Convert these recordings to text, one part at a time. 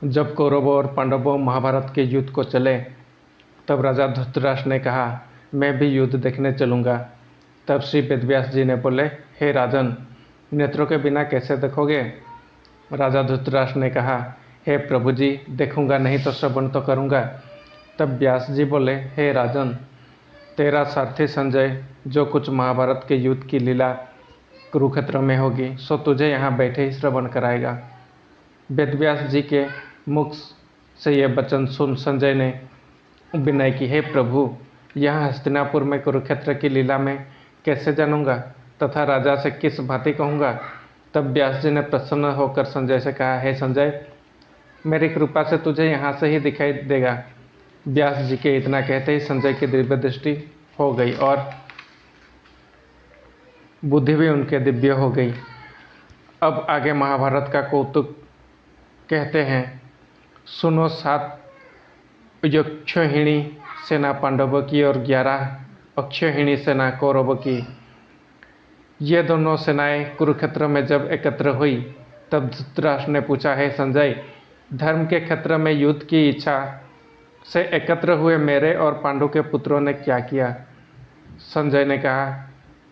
जब कौरवों और पांडवों महाभारत के युद्ध को चले तब राजा धृतराष्ट्र ने कहा, मैं भी युद्ध देखने चलूँगा। तब श्री वेदव्यास जी ने बोले, हे राजन, नेत्रों के बिना कैसे देखोगे? राजा धृतराष्ट्र ने कहा, हे प्रभु जी, देखूंगा नहीं तो श्रवण तो करूँगा। तब व्यास जी बोले, हे राजन, तेरा सारथी संजय जो कुछ महाभारत के युद्ध की लीला कुरुक्षेत्र में होगी सो तुझे यहाँ बैठे ही श्रवण कराएगा। वेदव्यास जी के मुख से ये वचन सुन संजय ने विनय की, हे प्रभु, यहाँ हस्तिनापुर में कुरुक्षेत्र की लीला में कैसे जानूंगा तथा राजा से किस भांति कहूँगा? तब व्यास जी ने प्रसन्न होकर संजय से कहा, हे संजय, मेरी कृपा से तुझे यहाँ से ही दिखाई देगा। व्यास जी के इतना कहते ही संजय की दिव्य दृष्टि हो गई और बुद्धि भी उनके दिव्य हो गई। अब आगे महाभारत का कौतुक कहते हैं। सुनो, 7 यक्षोहिणी सेना पांडवों की और 11 अक्षोहिणी सेना कौरवों की। ये दोनों सेनाएं कुरुक्षेत्र में जब एकत्र हुई तब धृतराष्ट्र ने पूछा, है संजय, धर्म के क्षेत्र में युद्ध की इच्छा से एकत्र हुए मेरे और पांडु के पुत्रों ने क्या किया? संजय ने कहा,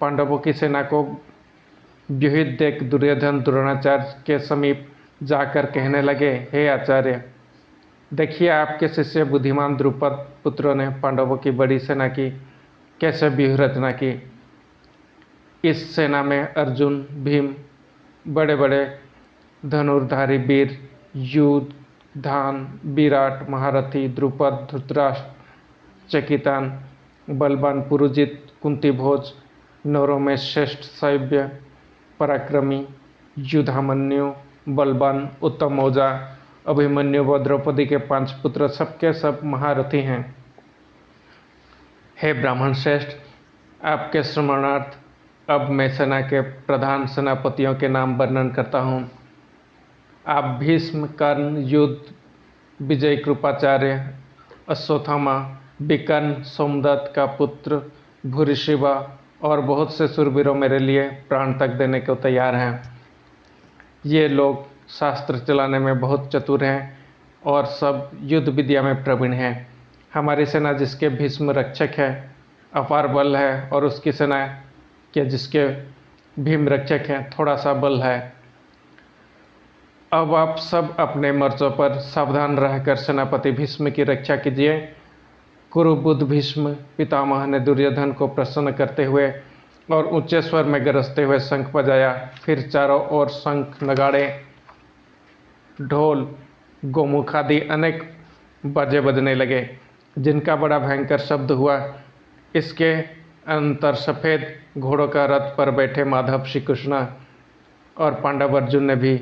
पांडवों की सेना को व्यूहित देख दुर्योधन द्रोणाचार्य के समीप जाकर कहने लगे, हे आचार्य, देखिए आपके शिष्य बुद्धिमान द्रुपद पुत्रों ने पांडवों की बड़ी सेना की कैसे व्यूह रचना की। इस सेना में अर्जुन, भीम, बड़े बड़े धनुर्धारी वीर, युधान, विराट, महारथी, द्रुपद, धृतराष्ट्र, चकितान, बलवान पुरुजित, कुंती भोज, नौरों में श्रेष्ठ सैव्य पराक्रमी, युधामन्यु, बलवान, उत्तम औजा, अभिमन्यु व द्रौपदी के 5 पुत्र सबके सब महारथी हैं। हे ब्राह्मण श्रेष्ठ, आपके श्रवणार्थ अब मैं सेना के प्रधान सेनापतियों के नाम वर्णन करता हूँ। आप भीष्म, कर्ण, युद्ध, विजय, कृपाचार्य, अश्वत्थामा, विकर्ण, सोमदत्त का पुत्र भूरिश्रवा और बहुत से शूरवीरों मेरे लिए प्राण तक देने को तैयार हैं। ये लोग शास्त्र चलाने में बहुत चतुर हैं और सब युद्ध विद्या में प्रवीण हैं। हमारी सेना जिसके भीष्म रक्षक है अपार बल है और उसकी सेना के जिसके भीम रक्षक हैं थोड़ा सा बल है। अब आप सब अपने मोर्चों पर सावधान रहकर सेनापति भीष्म की रक्षा कीजिए। कुरुबुद्ध भीष्म पितामह ने दुर्योधन को प्रसन्न करते हुए और ऊंचे स्वर में गरजते हुए शंख बजाया। फिर चारों ओर शंख, नगाड़े, ढोल, गोमुख आदि अनेक बाजे बजने लगे, जिनका बड़ा भयंकर शब्द हुआ। इसके अंतर सफ़ेद घोड़ों का रथ पर बैठे माधव श्री कृष्ण और पांडव अर्जुन ने भी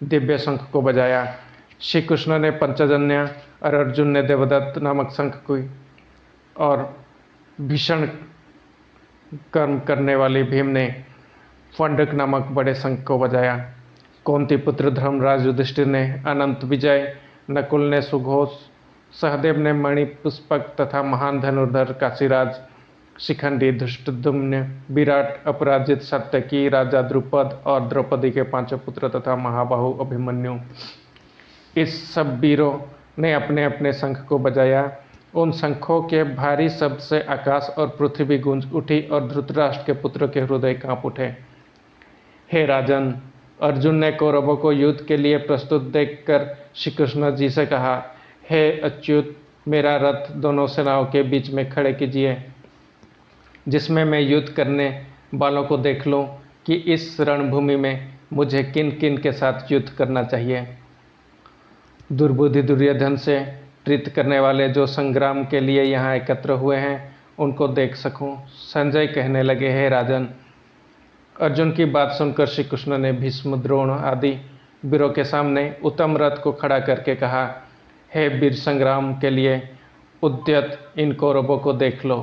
दिव्य शंख को बजाया। श्री कृष्ण ने पंचजन्य और अर्जुन ने देवदत्त नामक शंख को और भीषण कर्म करने वाली भीम ने फंडक नामक बड़े शंख को बजाया। कुंती पुत्र धर्मराज युधिष्ठिर ने अनंत विजय, नकुल ने सुघोष, सहदेव ने मणिपुष्पक तथा महान धनुर्धर काशीराज, शिखंडी धृष्टद्युम्न, विराट, अपराजित, सात्यकी, राजा द्रुपद और द्रौपदी के 5 पुत्र तथा महाबाहु अभिमन्यु, इस सब वीरों ने अपने अपने शंख को बजाया। उन शंखों के भारी शब्द से आकाश और पृथ्वी गूंज उठी और धृतराष्ट्र के पुत्र के हृदय कांप उठे। हे राजन, अर्जुन ने कौरवों को युद्ध के लिए प्रस्तुत देखकर श्री कृष्ण जी से कहा, हे अच्युत, मेरा रथ दोनों सेनाओं के बीच में खड़े कीजिए, जिसमें मैं युद्ध करने वालों को देख लूं कि इस रणभूमि में मुझे किन किन के साथ युद्ध करना चाहिए। दुर्बुद्धि दुर्योधन से प्रीत करने वाले जो संग्राम के लिए यहाँ एकत्र हुए हैं उनको देख सकूं। संजय कहने लगे, हे राजन, अर्जुन की बात सुनकर श्री कृष्ण ने भीष्म, द्रोण आदि वीरों के सामने उत्तम रथ को खड़ा करके कहा, हे वीर, संग्राम के लिए उद्यत इन कौरवों को देख लो।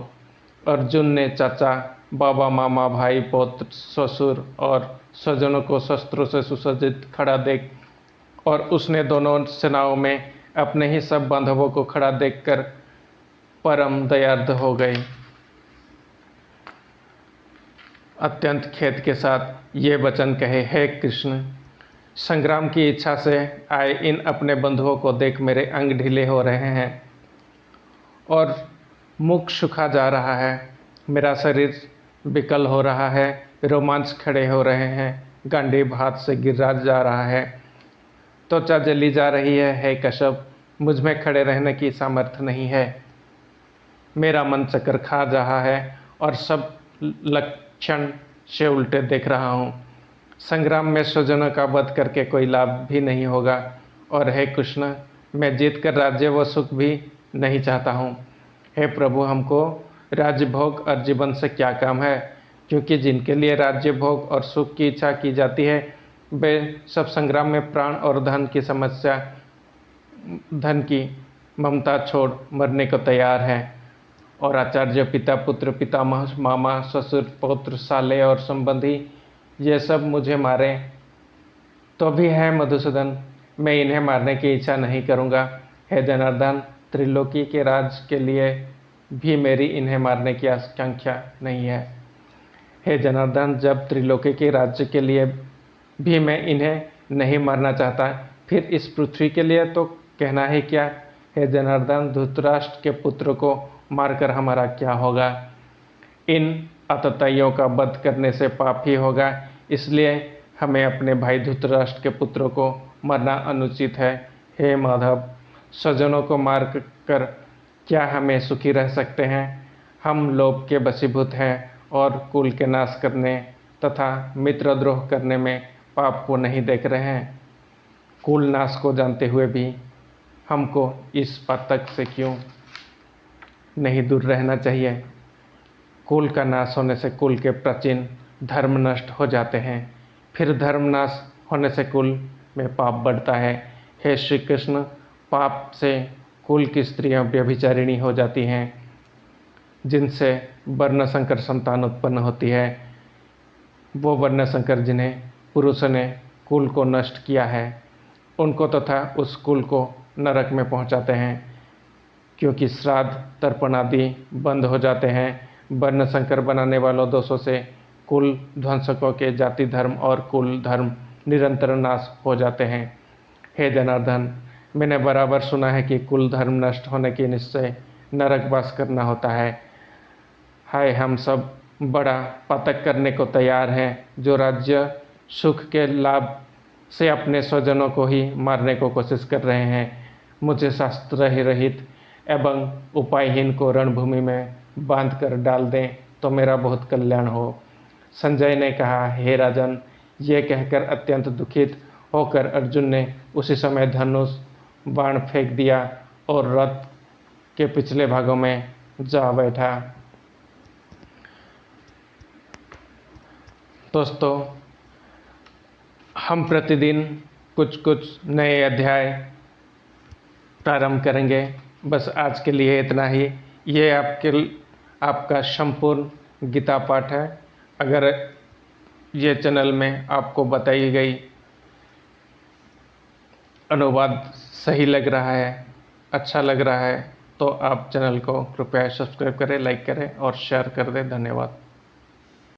अर्जुन ने चाचा, बाबा, मामा, भाई, पौत्र, ससुर और स्वजनों को शस्त्रों से सुसज्जित खड़ा देख और उसने दोनों सेनाओं में अपने ही सब बांधवों को खड़ा देखकर परम दयार्द हो गए। अत्यंत खेद के साथ ये वचन कहे, हे कृष्ण, संग्राम की इच्छा से आए इन अपने बंधुओं को देख मेरे अंग ढीले हो रहे हैं और मुख सूखा जा रहा है। मेरा शरीर विकल हो रहा है, रोमांच खड़े हो रहे हैं, गांडीव हाथ से गिरा जा रहा है, त्वचा जली जा रही है। हे कश्यप, मुझ में खड़े रहने की सामर्थ्य नहीं है। मेरा मन चक्कर खा रहा है और सब लक्षण से उल्टे देख रहा हूँ। संग्राम में स्वजनों का वध करके कोई लाभ भी नहीं होगा और हे कृष्ण, मैं जीत कर राज्य व सुख भी नहीं चाहता हूँ। हे प्रभु, हमको राज्य भोग और जीवन से क्या काम है, क्योंकि जिनके लिए राज्य भोग और सुख की इच्छा की जाती है वे सब संग्राम में प्राण और धन की ममता छोड़ मरने को तैयार हैं। और आचार्य, पिता, पुत्र, पितामह, मामा, ससुर, पौत्र, साले और संबंधी ये सब मुझे मारें तो भी है मधुसूदन, मैं इन्हें मारने की इच्छा नहीं करूँगा। हे जनार्दन, त्रिलोकी के राज के लिए भी मेरी इन्हें मारने की आकांक्षा नहीं है। हे जनार्दन, जब त्रिलोकी के राज्य के लिए भी मैं इन्हें नहीं मारना चाहता, फिर इस पृथ्वी के लिए तो कहना ही क्या। हे जनार्दन, धृतराष्ट्र के पुत्र को मारकर हमारा क्या होगा। इन आतताइयों का वध करने से पाप ही होगा, इसलिए हमें अपने भाई धृतराष्ट्र के पुत्रों को मरना अनुचित है। हे माधव, स्वजनों को मार कर क्या हमें सुखी रह सकते हैं। हम लोभ के वशीभूत हैं और कुल के नाश करने तथा मित्रद्रोह करने में पाप को नहीं देख रहे हैं। कुल नाश को जानते हुए भी हमको इस पातक से क्यों नहीं दूर रहना चाहिए। कुल का नाश होने से कुल के प्राचीन धर्म नष्ट हो जाते हैं, फिर धर्म नाश होने से कुल में पाप बढ़ता है। हे श्री कृष्ण, पाप से कुल की स्त्रियां व्यभिचारिणी हो जाती हैं, जिनसे वर्ण संकर संतान उत्पन्न होती है। वो वर्ण संकर जिन्हें पुरुषों ने कुल को नष्ट किया है, उनको तथा उस कुल को नरक में पहुंचाते हैं, क्योंकि श्राद्ध तर्पण आदि बंद हो जाते हैं। वर्ण संकर बनाने वालों दोषों से कुल ध्वंसकों के जाति धर्म और कुल धर्म निरंतर नाश हो जाते हैं। हे जनार्दन, मैंने बराबर सुना है कि कुल धर्म नष्ट होने के निश्चय नरकवास करना होता है। हाय, हम सब बड़ा पातक करने को तैयार हैं, जो राज्य सुख के लाभ से अपने स्वजनों को ही मारने को कोशिश कर रहे हैं। मुझे शास्त्र रहित एवं उपायहीन को रणभूमि में बांध कर डाल दें तो मेरा बहुत कल्याण हो। संजय ने कहा, हे राजन, ये कहकर अत्यंत दुखित होकर अर्जुन ने उसी समय धनुष बाण फेंक दिया और रथ के पिछले भागों में जा बैठा। दोस्तों, हम प्रतिदिन कुछ कुछ नए अध्याय प्रारंभ करेंगे। बस आज के लिए इतना ही। ये आपका संपूर्ण गीता पाठ है। अगर ये चैनल में आपको बताई गई अनुवाद सही लग रहा है, अच्छा लग रहा है, तो आप चैनल को कृपया सब्सक्राइब करें, लाइक करें और शेयर कर दें। धन्यवाद।